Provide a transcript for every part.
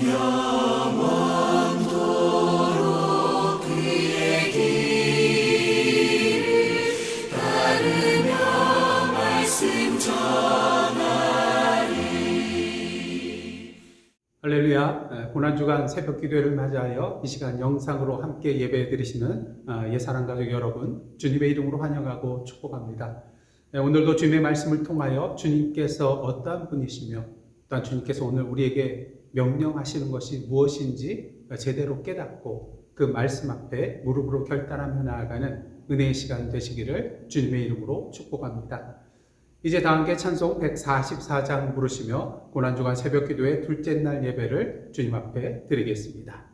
영원토록 그의 길을 따르며 말씀 전하리. 할렐루야. 고난주간 새벽 기도회를 맞이하여 이 시간 영상으로 함께 예배 드리시는 예사랑가족 여러분, 주님의 이름으로 환영하고 축복합니다. 오늘도 주님의 말씀을 통하여 주님께서 어떠한 분이시며 또한 주님께서 오늘 우리에게 명령하시는 것이 무엇인지 제대로 깨닫고 그 말씀 앞에 무릎으로 결단하며 나아가는 은혜의 시간 되시기를 주님의 이름으로 축복합니다. 이제 다 함께 찬송 144장 부르시며 고난주간 새벽 기도의 둘째 날 예배를 주님 앞에 드리겠습니다.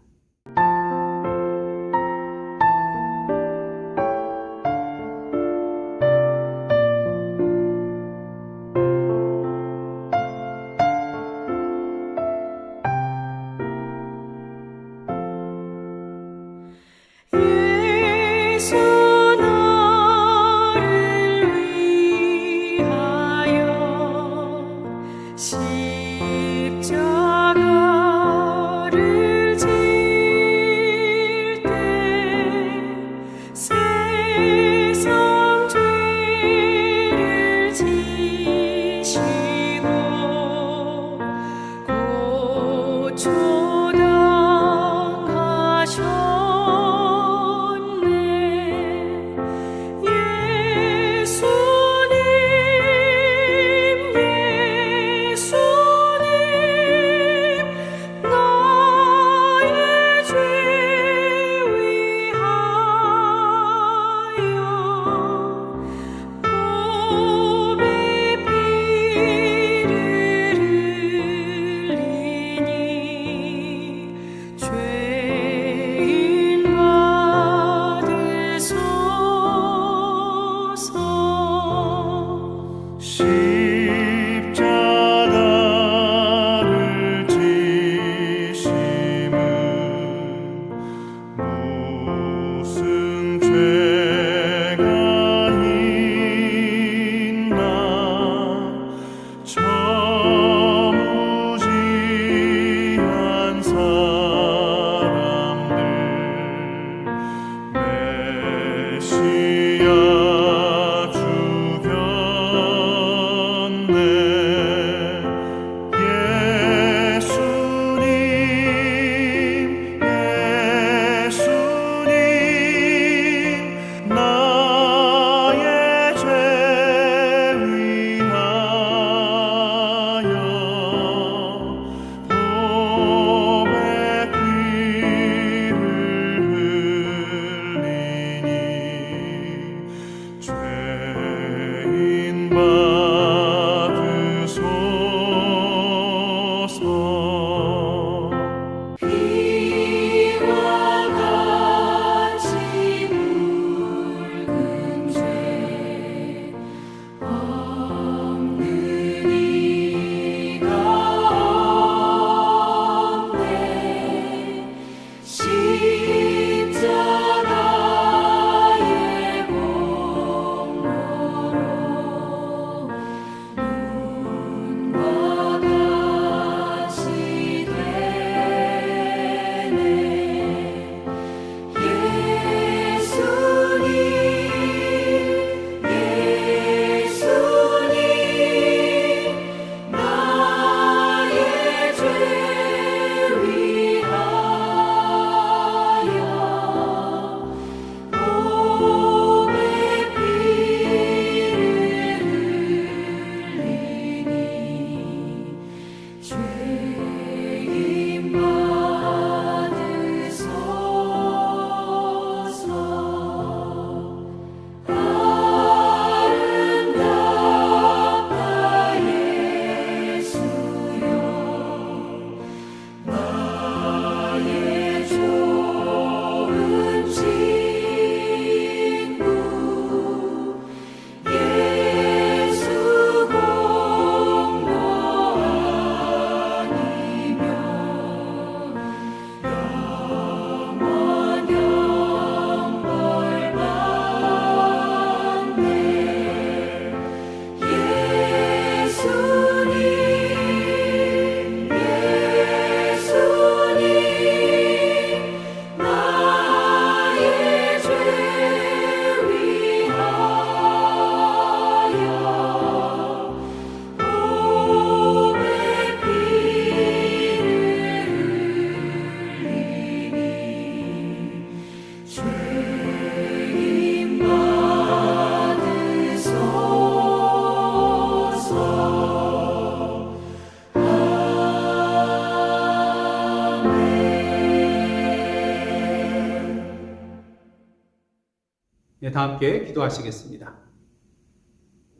다 함께 기도하시겠습니다.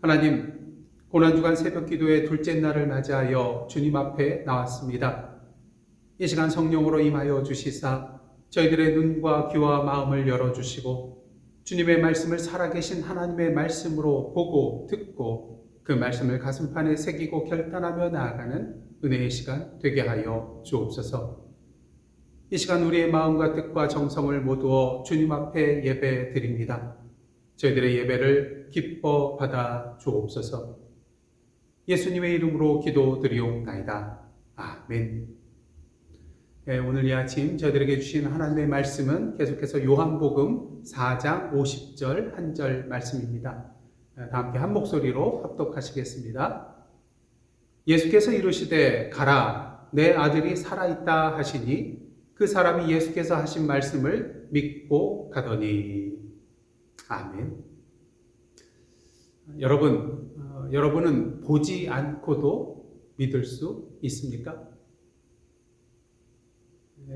하나님, 고난주간 새벽 기도의 둘째 날을 맞이하여 주님 앞에 나왔습니다. 이 시간 성령으로 임하여 주시사 저희들의 눈과 귀와 마음을 열어주시고 주님의 말씀을 살아계신 하나님의 말씀으로 보고 듣고 그 말씀을 가슴판에 새기고 결단하며 나아가는 은혜의 시간 되게 하여 주옵소서. 이 시간 우리의 마음과 뜻과 정성을 모두어 주님 앞에 예배 드립니다. 저희들의 예배를 기뻐 받아 주옵소서. 예수님의 이름으로 기도드리옵나이다. 아멘. 오늘 이 아침 저희들에게 주신 하나님의 말씀은 계속해서 요한복음 4장 50절 한 절 말씀입니다. 다 함께 한 목소리로 합독하시겠습니다. 예수께서 이르시되 가라 내 아들이 살아있다 하시니 그 사람이 예수께서 하신 말씀을 믿고 가더니. 아멘. 여러분은 보지 않고도 믿을 수 있습니까?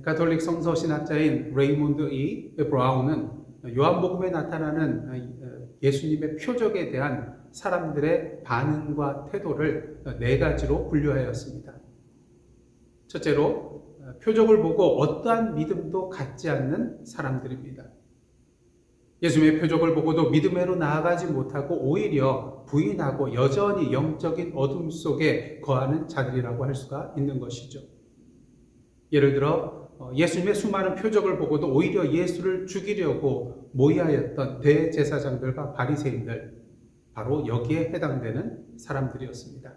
가톨릭 성서 신학자인 레이몬드 E. 브라운은 요한복음에 나타나는 예수님의 표적에 대한 사람들의 반응과 태도를 네 가지로 분류하였습니다. 첫째로, 표적을 보고 어떠한 믿음도 갖지 않는 사람들입니다. 예수님의 표적을 보고도 믿음으로 나아가지 못하고 오히려 부인하고 여전히 영적인 어둠 속에 거하는 자들이라고 할 수가 있는 것이죠. 예를 들어 예수님의 수많은 표적을 보고도 오히려 예수를 죽이려고 모의하였던 대제사장들과 바리새인들, 바로 여기에 해당되는 사람들이었습니다.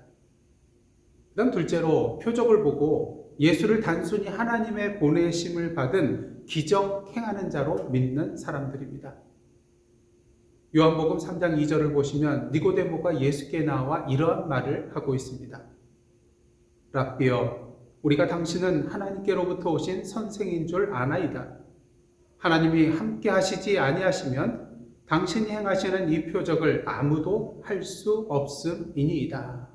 그다음 둘째로, 표적을 보고 예수를 단순히 하나님의 보내심을 받은 기적 행하는 자로 믿는 사람들입니다. 요한복음 3장 2절을 보시면 니고데모가 예수께 나와 이러한 말을 하고 있습니다. 랍비여, 우리가 당신은 하나님께로부터 오신 선생인 줄 아나이다. 하나님이 함께 하시지 아니하시면 당신이 행하시는 이 표적을 아무도 할 수 없음이니이다.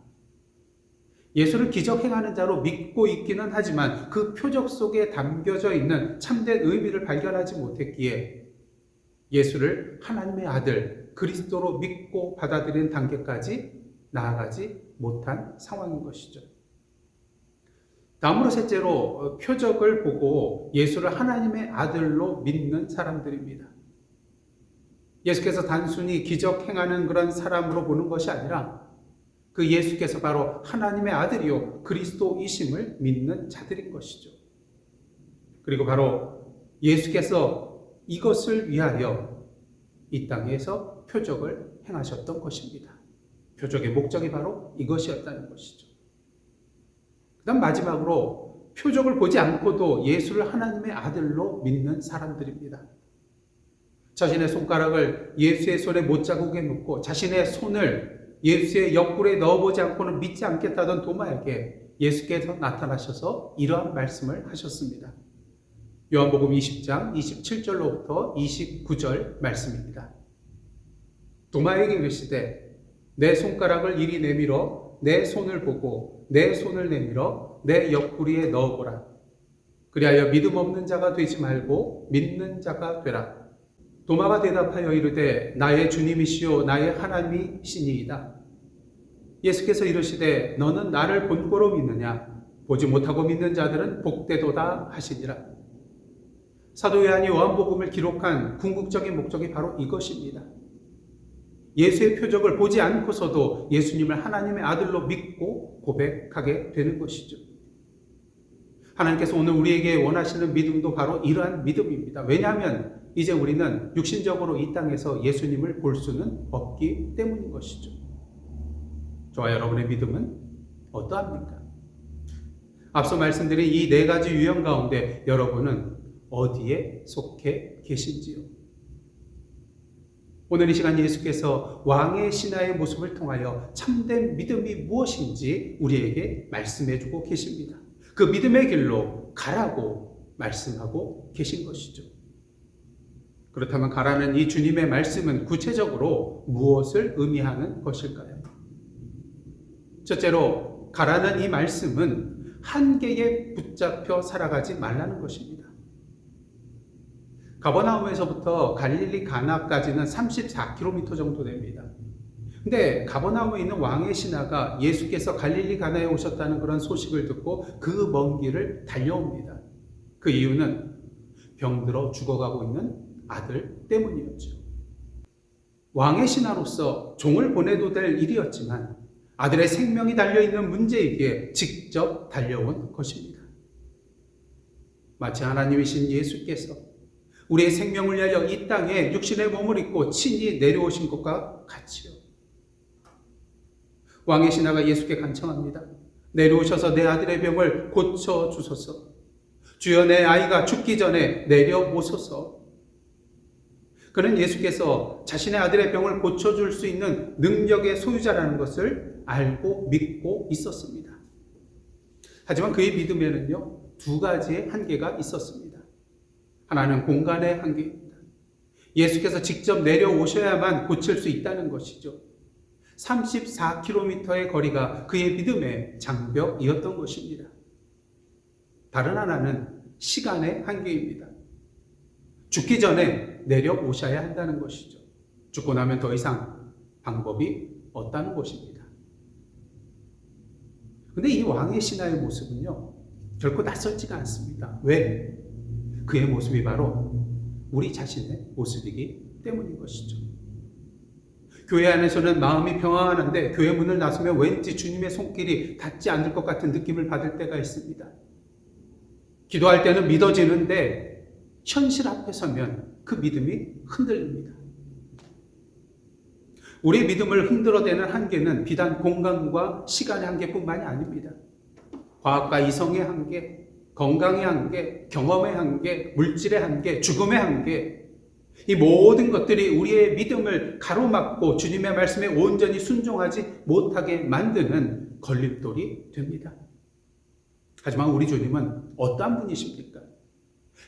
예수를 기적 행하는 자로 믿고 있기는 하지만 그 표적 속에 담겨져 있는 참된 의미를 발견하지 못했기에 예수를 하나님의 아들 그리스도로 믿고 받아들이는 단계까지 나아가지 못한 상황인 것이죠. 다음으로 셋째로, 표적을 보고 예수를 하나님의 아들로 믿는 사람들입니다. 예수께서 단순히 기적 행하는 그런 사람으로 보는 것이 아니라 그 예수께서 바로 하나님의 아들이요 그리스도이심을 믿는 자들인 것이죠. 그리고 바로 예수께서 이것을 위하여 이 땅에서 표적을 행하셨던 것입니다. 표적의 목적이 바로 이것이었다는 것이죠. 그 다음 마지막으로, 표적을 보지 않고도 예수를 하나님의 아들로 믿는 사람들입니다. 자신의 손가락을 예수의 손에 못자국에 묻고 자신의 손을 예수의 옆구리에 넣어보지 않고는 믿지 않겠다던 도마에게 예수께서 나타나셔서 이러한 말씀을 하셨습니다. 요한복음 20장 27절로부터 29절 말씀입니다. 도마에게 이르시되 내 손가락을 이리 내밀어 내 손을 보고 내 손을 내밀어 내 옆구리에 넣어보라. 그리하여 믿음 없는 자가 되지 말고 믿는 자가 되라. 도마가 대답하여 이르되 나의 주님이시요 나의 하나님이시니이다. 예수께서 이르시되 너는 나를 본고로 믿느냐? 보지 못하고 믿는 자들은 복되도다 하시니라. 사도 요한이 요한복음을 기록한 궁극적인 목적이 바로 이것입니다. 예수의 표적을 보지 않고서도 예수님을 하나님의 아들로 믿고 고백하게 되는 것이죠. 하나님께서 오늘 우리에게 원하시는 믿음도 바로 이러한 믿음입니다. 왜냐하면 이제 우리는 육신적으로 이 땅에서 예수님을 볼 수는 없기 때문인 것이죠. 저와 여러분의 믿음은 어떠합니까? 앞서 말씀드린 이 네 가지 유형 가운데 여러분은 어디에 속해 계신지요? 오늘 이 시간 예수께서 왕의 신하의 모습을 통하여 참된 믿음이 무엇인지 우리에게 말씀해주고 계십니다. 그 믿음의 길로 가라고 말씀하고 계신 것이죠. 그렇다면 가라는 이 주님의 말씀은 구체적으로 무엇을 의미하는 것일까요? 첫째로, 가라는 이 말씀은 한계에 붙잡혀 살아가지 말라는 것입니다. 가버나움에서부터 갈릴리 가나까지는 34km 정도 됩니다. 근데 가버나움에 있는 왕의 신하가 예수께서 갈릴리 가나에 오셨다는 그런 소식을 듣고 그 먼 길을 달려옵니다. 그 이유는 병들어 죽어가고 있는 아들 때문이었죠. 왕의 신하로서 종을 보내도 될 일이었지만 아들의 생명이 달려있는 문제이기에 직접 달려온 것입니다. 마치 하나님이신 예수께서 우리의 생명을 위하여 이 땅에 육신의 몸을 입고 친히 내려오신 것과 같이요. 왕의 신하가 예수께 간청합니다. 내려오셔서 내 아들의 병을 고쳐주소서. 주여 내 아이가 죽기 전에 내려오소서. 그는 예수께서 자신의 아들의 병을 고쳐줄 수 있는 능력의 소유자라는 것을 알고 믿고 있었습니다. 하지만 그의 믿음에는요, 두 가지의 한계가 있었습니다. 하나는 공간의 한계입니다. 예수께서 직접 내려오셔야만 고칠 수 있다는 것이죠. 34km의 거리가 그의 믿음의 장벽이었던 것입니다. 다른 하나는 시간의 한계입니다. 죽기 전에 내려오셔야 한다는 것이죠. 죽고 나면 더 이상 방법이 없다는 것입니다. 그런데 이 왕의 신하의 모습은요, 결코 낯설지가 않습니다. 왜? 그의 모습이 바로 우리 자신의 모습이기 때문인 것이죠. 교회 안에서는 마음이 평안한데 교회 문을 나서면 왠지 주님의 손길이 닿지 않을 것 같은 느낌을 받을 때가 있습니다. 기도할 때는 믿어지는데 현실 앞에 서면 그 믿음이 흔들립니다. 우리의 믿음을 흔들어대는 한계는 비단 공간과 시간의 한계뿐만이 아닙니다. 과학과 이성의 한계, 건강의 한계, 경험의 한계, 물질의 한계, 죽음의 한계, 이 모든 것들이 우리의 믿음을 가로막고 주님의 말씀에 온전히 순종하지 못하게 만드는 걸림돌이 됩니다. 하지만 우리 주님은 어떠한 분이십니까?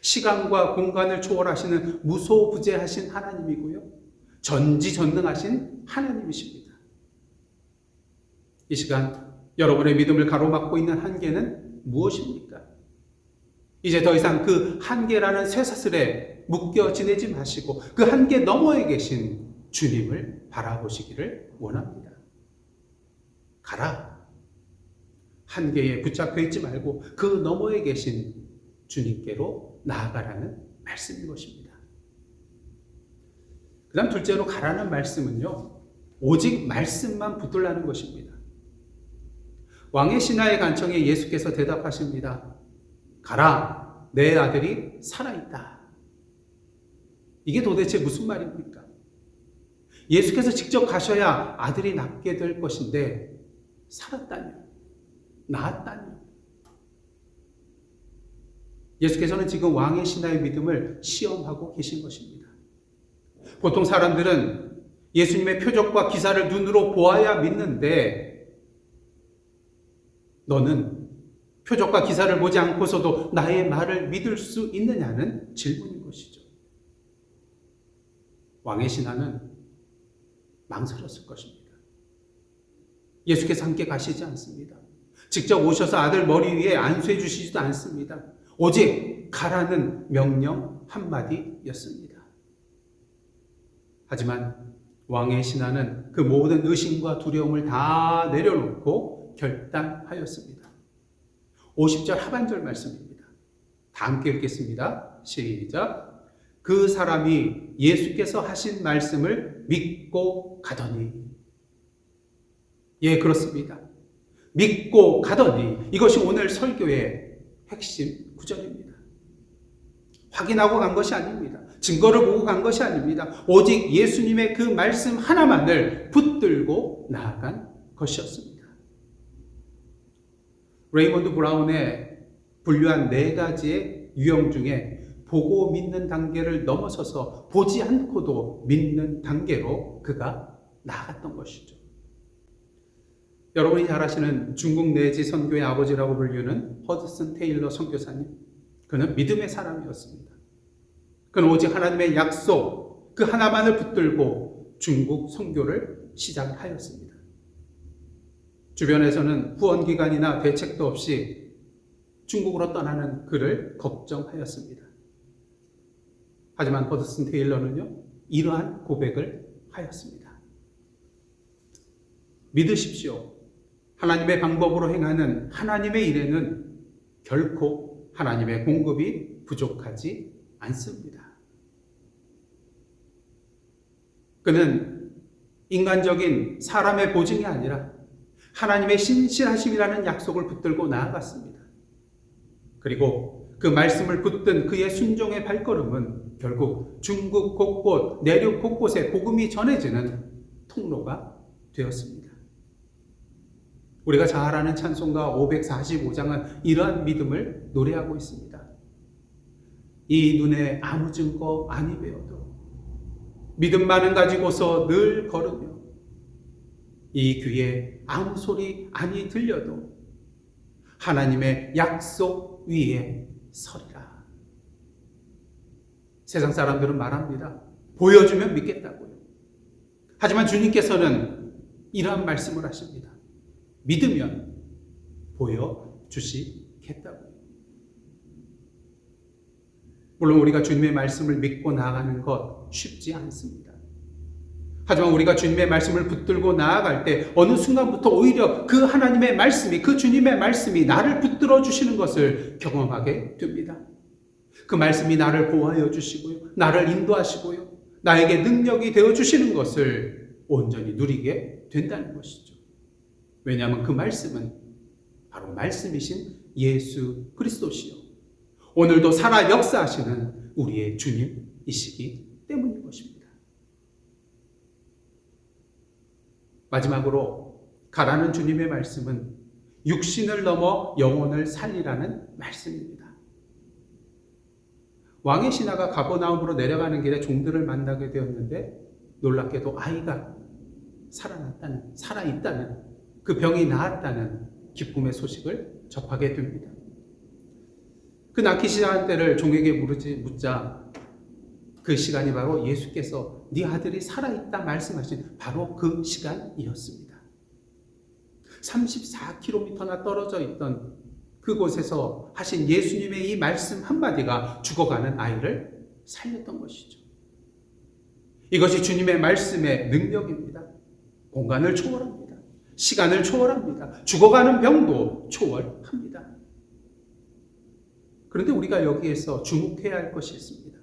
시간과 공간을 초월하시는 무소부재하신 하나님이고요, 전지전능하신 하나님이십니다. 이 시간 여러분의 믿음을 가로막고 있는 한계는 무엇입니까? 이제 더 이상 그 한계라는 쇠사슬에 묶여 지내지 마시고 그 한계 너머에 계신 주님을 바라보시기를 원합니다. 가라. 한계에 붙잡혀 있지 말고 그 너머에 계신 주님께로 나아가라는 말씀인 것입니다. 그 다음 둘째로 가라는 말씀은요, 오직 말씀만 붙들라는 것입니다. 왕의 신하의 간청에 예수께서 대답하십니다. 가라, 내 아들이 살아있다. 이게 도대체 무슨 말입니까? 예수께서 직접 가셔야 아들이 낫게 될 것인데 살았다뇨, 나았다뇨. 예수께서는 지금 왕의 신하의 믿음을 시험하고 계신 것입니다. 보통 사람들은 예수님의 표적과 기사를 눈으로 보아야 믿는데 너는 표적과 기사를 보지 않고서도 나의 말을 믿을 수 있느냐는 질문인 것이죠. 왕의 신하는 망설였을 것입니다. 예수께서 함께 가시지 않습니다. 직접 오셔서 아들 머리 위에 안수해 주시지도 않습니다. 오직 가라는 명령 한마디였습니다. 하지만 왕의 신하는 그 모든 의심과 두려움을 다 내려놓고 결단하였습니다. 50절 하반절 말씀입니다. 다 함께 읽겠습니다. 시작. 그 사람이 예수께서 하신 말씀을 믿고 가더니. 예, 그렇습니다. 믿고 가더니. 이것이 오늘 설교의 핵심 구절입니다. 확인하고 간 것이 아닙니다. 증거를 보고 간 것이 아닙니다. 오직 예수님의 그 말씀 하나만을 붙들고 나아간 것이었습니다. 레이먼드 브라운의 분류한 4가지의 유형 중에 보고 믿는 단계를 넘어서서 보지 않고도 믿는 단계로 그가 나아갔던 것이죠. 여러분이 잘 아시는 중국 내지 선교의 아버지라고 불리는 허드슨 테일러 선교사님, 그는 믿음의 사람이었습니다. 그는 오직 하나님의 약속 그 하나만을 붙들고 중국 선교를 시작하였습니다. 주변에서는 후원기관이나 대책도 없이 중국으로 떠나는 그를 걱정하였습니다. 하지만 허드슨 테일러는요, 이러한 고백을 하였습니다. 믿으십시오. 하나님의 방법으로 행하는 하나님의 일에는 결코 하나님의 공급이 부족하지 않습니다. 그는 인간적인 사람의 보증이 아니라 하나님의 신실하심이라는 약속을 붙들고 나아갔습니다. 그리고 그 말씀을 붙든 그의 순종의 발걸음은 결국 중국 곳곳, 내륙 곳곳에 복음이 전해지는 통로가 되었습니다. 우리가 잘 아는 찬송가 545장은 이러한 믿음을 노래하고 있습니다. 이 눈에 아무 증거 아니 배어도 믿음만은 가지고서 늘 걸으며 이 귀에 아무 소리 아니 들려도 하나님의 약속 위에 서리라. 세상 사람들은 말합니다. 보여주면 믿겠다고요. 하지만 주님께서는 이러한 말씀을 하십니다. 믿으면 보여주시겠다고요. 물론 우리가 주님의 말씀을 믿고 나아가는 것 쉽지 않습니다. 하지만 우리가 주님의 말씀을 붙들고 나아갈 때 어느 순간부터 오히려 그 하나님의 말씀이, 그 주님의 말씀이 나를 붙들어 주시는 것을 경험하게 됩니다. 그 말씀이 나를 보호하여 주시고요, 나를 인도하시고요, 나에게 능력이 되어 주시는 것을 온전히 누리게 된다는 것이죠. 왜냐하면 그 말씀은 바로 말씀이신 예수 그리스도시요, 오늘도 살아 역사하시는 우리의 주님이시기 때문인 것입니다. 마지막으로 가라는 주님의 말씀은 육신을 넘어 영혼을 살리라는 말씀입니다. 왕의 신하가 가버나움으로 내려가는 길에 종들을 만나게 되었는데 놀랍게도 아이가 살아있다는, 그 병이 나았다는 기쁨의 소식을 접하게 됩니다. 그 낳기 시작한 때를 종에게 묻자 그 시간이 바로 예수께서 네 아들이 살아있다 말씀하신 바로 그 시간이었습니다. 34km나 떨어져 있던 그곳에서 하신 예수님의 이 말씀 한마디가 죽어가는 아이를 살렸던 것이죠. 이것이 주님의 말씀의 능력입니다. 공간을 초월합니다. 시간을 초월합니다. 죽어가는 병도 초월합니다. 그런데 우리가 여기에서 주목해야 할 것이 있습니다.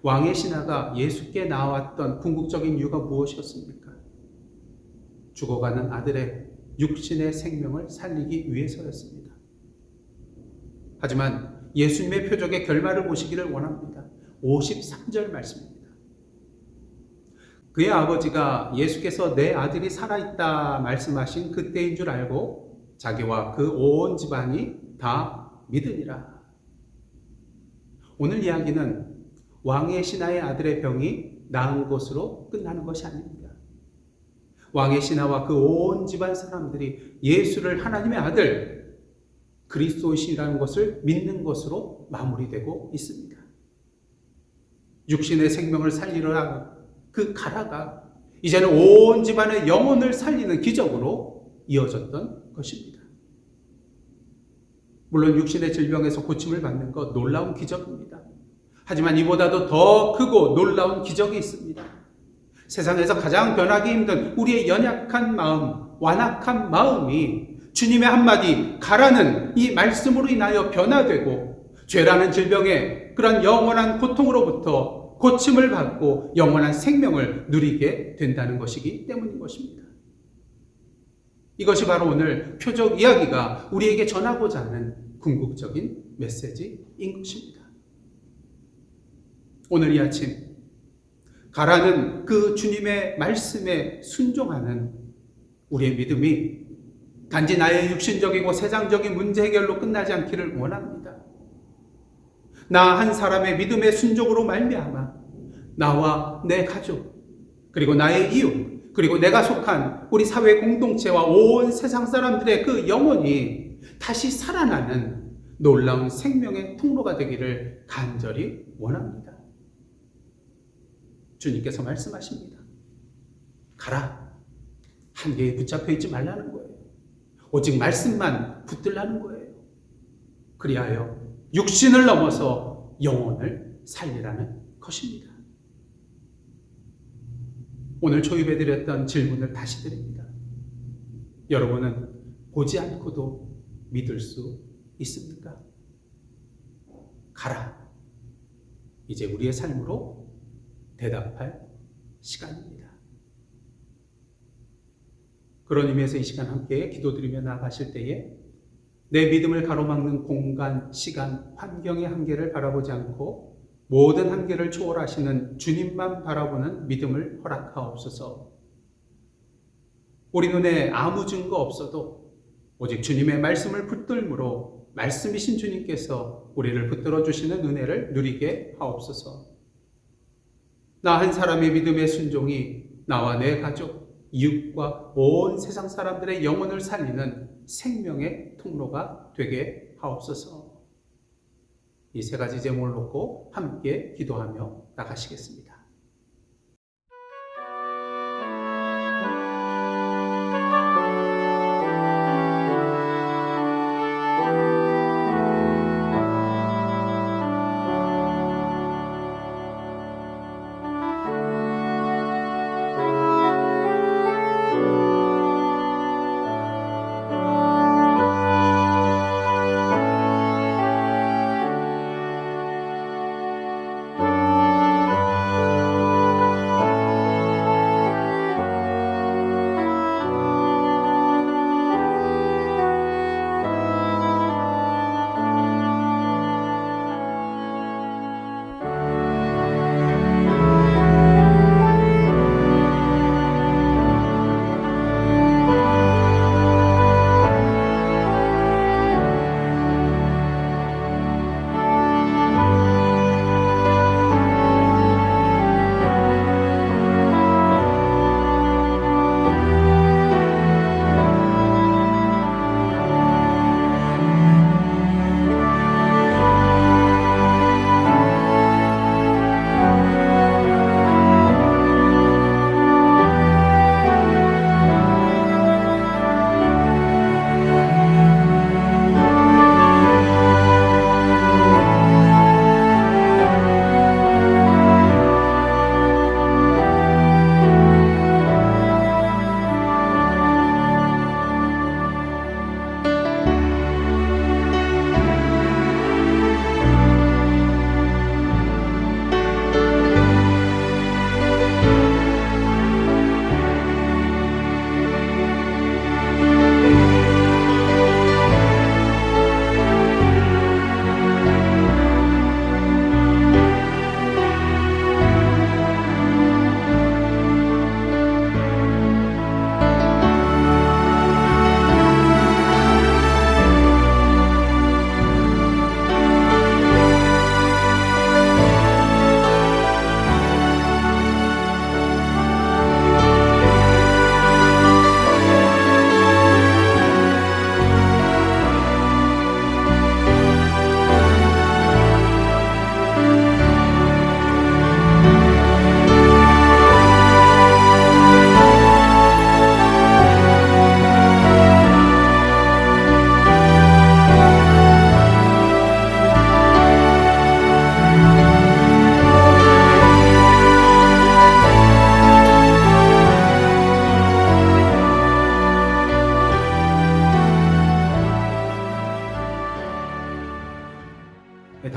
왕의 신하가 예수께 나왔던 궁극적인 이유가 무엇이었습니까? 죽어가는 아들의 육신의 생명을 살리기 위해서였습니다. 하지만 예수님의 표적의 결말을 보시기를 원합니다. 53절 말씀입니다. 그의 아버지가 예수께서 내 아들이 살아있다 말씀하신 그때인 줄 알고 자기와 그 온 집안이 다 믿으니라. 오늘 이야기는 왕의 신하의 아들의 병이 나은 것으로 끝나는 것이 아닙니다. 왕의 신하와 그 온 집안 사람들이 예수를 하나님의 아들 그리스도이시라는 것을 믿는 것으로 마무리되고 있습니다. 육신의 생명을 살리려 그 가라가 이제는 온 집안의 영혼을 살리는 기적으로 이어졌던 것입니다. 물론 육신의 질병에서 고침을 받는 것 놀라운 기적입니다. 하지만 이보다도 더 크고 놀라운 기적이 있습니다. 세상에서 가장 변하기 힘든 우리의 연약한 마음, 완악한 마음이 주님의 한마디 가라는 이 말씀으로 인하여 변화되고 죄라는 질병의 그런 영원한 고통으로부터 고침을 받고 영원한 생명을 누리게 된다는 것이기 때문인 것입니다. 이것이 바로 오늘 표적 이야기가 우리에게 전하고자 하는 궁극적인 메시지인 것입니다. 오늘 이 아침 가라는 그 주님의 말씀에 순종하는 우리의 믿음이 단지 나의 육신적이고 세상적인 문제 해결로 끝나지 않기를 원합니다. 나 한 사람의 믿음의 순종으로 말미암아 나와 내 가족 그리고 나의 이웃 그리고 내가 속한 우리 사회 공동체와 온 세상 사람들의 그 영혼이 다시 살아나는 놀라운 생명의 통로가 되기를 간절히 원합니다. 주님께서 말씀하십니다. 가라. 한계에 붙잡혀 있지 말라는 거예요. 오직 말씀만 붙들라는 거예요. 그리하여 육신을 넘어서 영혼을 살리라는 것입니다. 오늘 초입해드렸던 질문을 다시 드립니다. 여러분은 보지 않고도 믿을 수 있습니까? 가라. 이제 우리의 삶으로 대답할 시간입니다. 그런 의미에서 이 시간 함께 기도드리며 나아가실 때에 내 믿음을 가로막는 공간, 시간, 환경의 한계를 바라보지 않고 모든 한계를 초월하시는 주님만 바라보는 믿음을 허락하옵소서. 우리 눈에 아무 증거 없어도 오직 주님의 말씀을 붙들므로 말씀이신 주님께서 우리를 붙들어 주시는 은혜를 누리게 하옵소서. 나 한 사람의 믿음의 순종이 나와 내 가족, 이웃과 온 세상 사람들의 영혼을 살리는 생명의 통로가 되게 하옵소서. 이 세 가지 제목을 놓고 함께 기도하며 나가시겠습니다.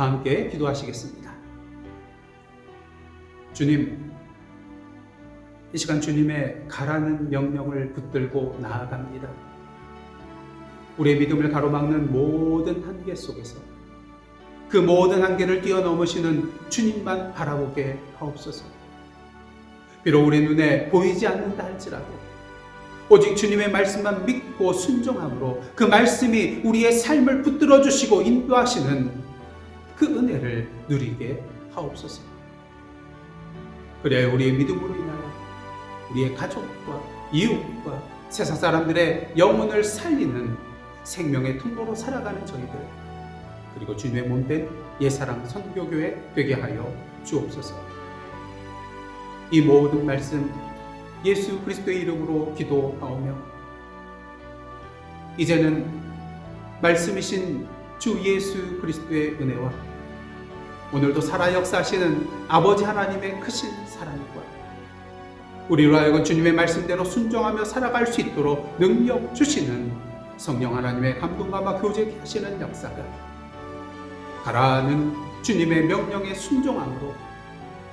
다 함께 기도하시겠습니다. 주님, 이 시간 주님의 가라는 명령을 붙들고 나아갑니다. 우리의 믿음을 가로막는 모든 한계 속에서 그 모든 한계를 뛰어넘으시는 주님만 바라보게 하옵소서. 비록 우리 눈에 보이지 않는다 할지라도 오직 주님의 말씀만 믿고 순종함으로 그 말씀이 우리의 삶을 붙들어 주시고 인도하시는 그 은혜를 누리게 하옵소서. 그래야 우리의 믿음으로 인하여 우리의 가족과 이웃과 세상 사람들의 영혼을 살리는 생명의 통로로 살아가는 저희들, 그리고 주님의 몸된 예사랑 선교교회 되게 하여 주옵소서. 이 모든 말씀 예수 그리스도의 이름으로 기도하오며 이제는 말씀이신 주 예수 그리스도의 은혜와 오늘도 살아 역사하시는 아버지 하나님의 크신 사랑과 우리로 하여금 주님의 말씀대로 순종하며 살아갈 수 있도록 능력 주시는 성령 하나님의 감동감화 교제케 하시는 역사가 가라는 주님의 명령에 순종함으로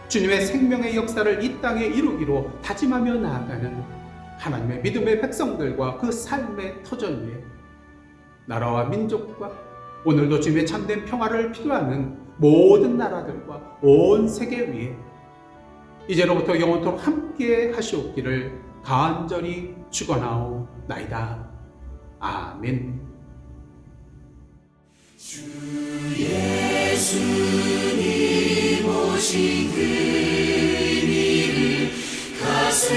주님의 생명의 역사를 이 땅에 이루기로 다짐하며 나아가는 하나님의 믿음의 백성들과 그 삶의 터전 위에 나라와 민족과 오늘도 주님의 참된 평화를 필요하는 모든 나라들과 온 세계 위에 이제로부터 영원토록 함께 하시옵기를 간절히 축원하오나이다. 아멘. 주 예수님 오신 그 의미를 가슴